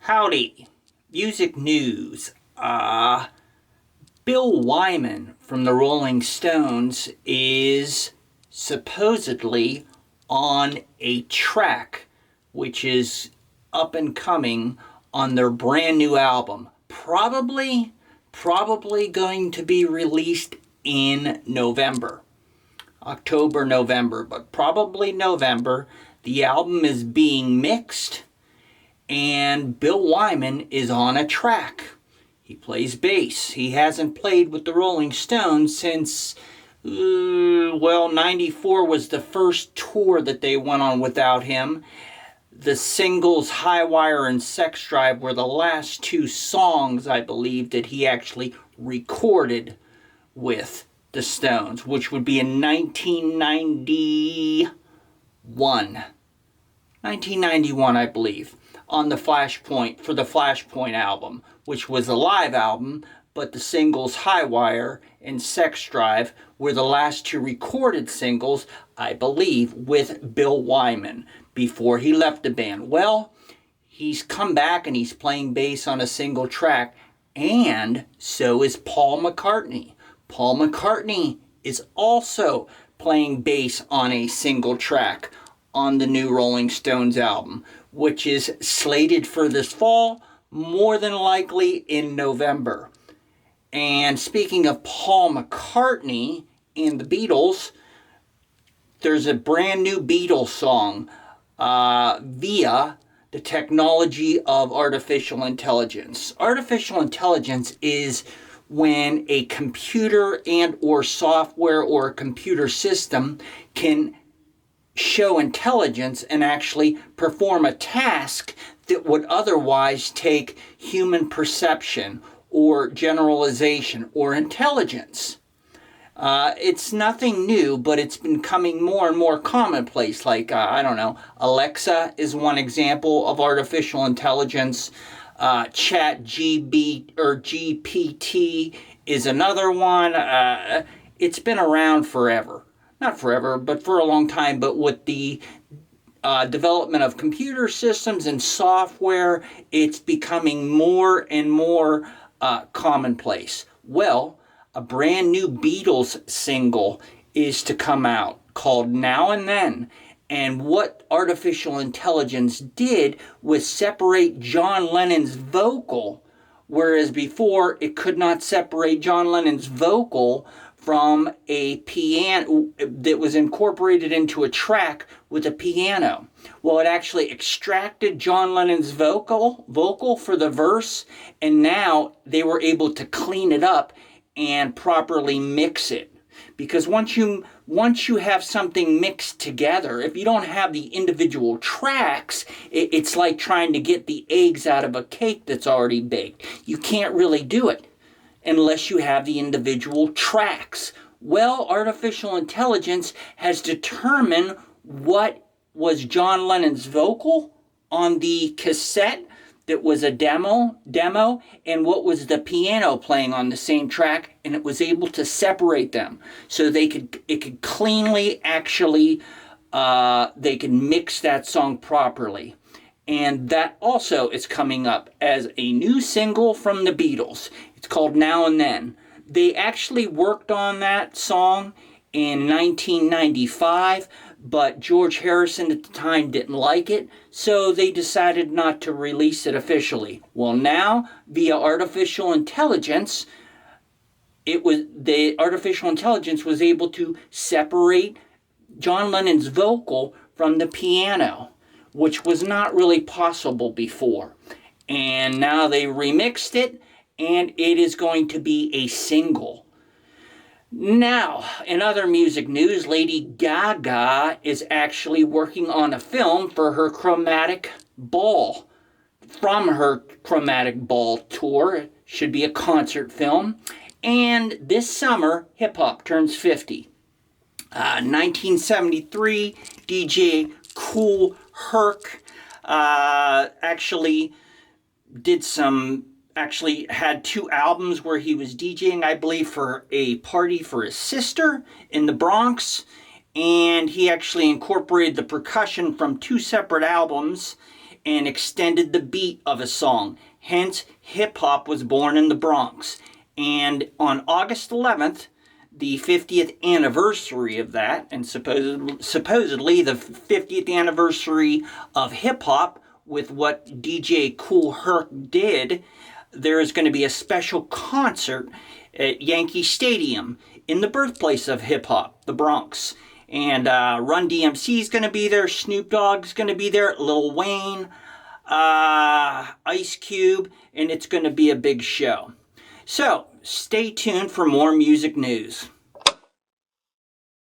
Howdy. Music news. Bill Wyman from the Rolling Stones is supposedly on a track which is up and coming on their brand new album. Probably going to be released in November. October, November, but probably November. The album is being mixed, and Bill Wyman is on a track. He plays bass. He hasn't played with the Rolling Stones since, 94 was the first tour that they went on without him. The singles High Wire and Sex Drive were the last two songs, I believe, that he actually recorded with the Stones, which would be in 1991. 1991, I believe, on the Flashpoint, for the Flashpoint album, which was a live album, but the singles High Wire and Sex Drive were the last two recorded singles, I believe, with Bill Wyman before he left the band. Well, he's come back and he's playing bass on a single track, and so is Paul McCartney. Paul McCartney is also playing bass on a single track on the new Rolling Stones album, which is slated for this fall, more than likely in November. And speaking of Paul McCartney and the Beatles, there's a brand new Beatles song via the technology of artificial intelligence. Artificial intelligence is when a computer and or software or a computer system can show intelligence and actually perform a task that would otherwise take human perception or generalization or intelligence. It's nothing new, but it's been coming more and more commonplace. Like, Alexa is one example of artificial intelligence. GPT is another one. It's been around forever. Not forever, but for a long time. But with the development of computer systems and software, it's becoming more and more commonplace. Well, a brand new Beatles single is to come out called Now and Then. And what artificial intelligence did was separate John Lennon's vocal, whereas before it could not separate John Lennon's vocal from a piano that was incorporated into a track with a piano. Well, it actually extracted John Lennon's vocal for the verse, and now they were able to clean it up and properly mix it. Because once you have something mixed together, if you don't have the individual tracks, it's like trying to get the eggs out of a cake that's already baked. You can't really do it unless you have the individual tracks. Well, artificial intelligence has determined what was John Lennon's vocal on the cassette that was a demo, and what was the piano playing on the same track, and it was able to separate them so it could cleanly actually they could mix that song properly. And that also is coming up as a new single from the Beatles. It's called Now and Then. They actually worked on that song in 1995, but George Harrison at the time didn't like it, so they decided not to release it officially. Well, now, via artificial intelligence, the artificial intelligence was able to separate John Lennon's vocal from the piano, which was not really possible before. And now they remixed it, and it is going to be a single. Now, in other music news, Lady Gaga is actually working on a film for her Chromatic Ball. From her Chromatic Ball tour, it should be a concert film. And this summer, hip-hop turns 50. 1973, DJ Kool Herc actually had two albums where he was DJing, I believe, for a party for his sister in the Bronx. And he actually incorporated the percussion from two separate albums and extended the beat of a song. Hence, hip-hop was born in the Bronx. And on August 11th, the 50th anniversary of that, and supposedly the 50th anniversary of hip-hop with what DJ Kool Herc did, there is going to be a special concert at Yankee Stadium in the birthplace of hip-hop, the Bronx. And Run DMC is going to be there, Snoop Dogg's going to be there, Lil Wayne, Ice Cube, and it's going to be a big show. So, stay tuned for more music news.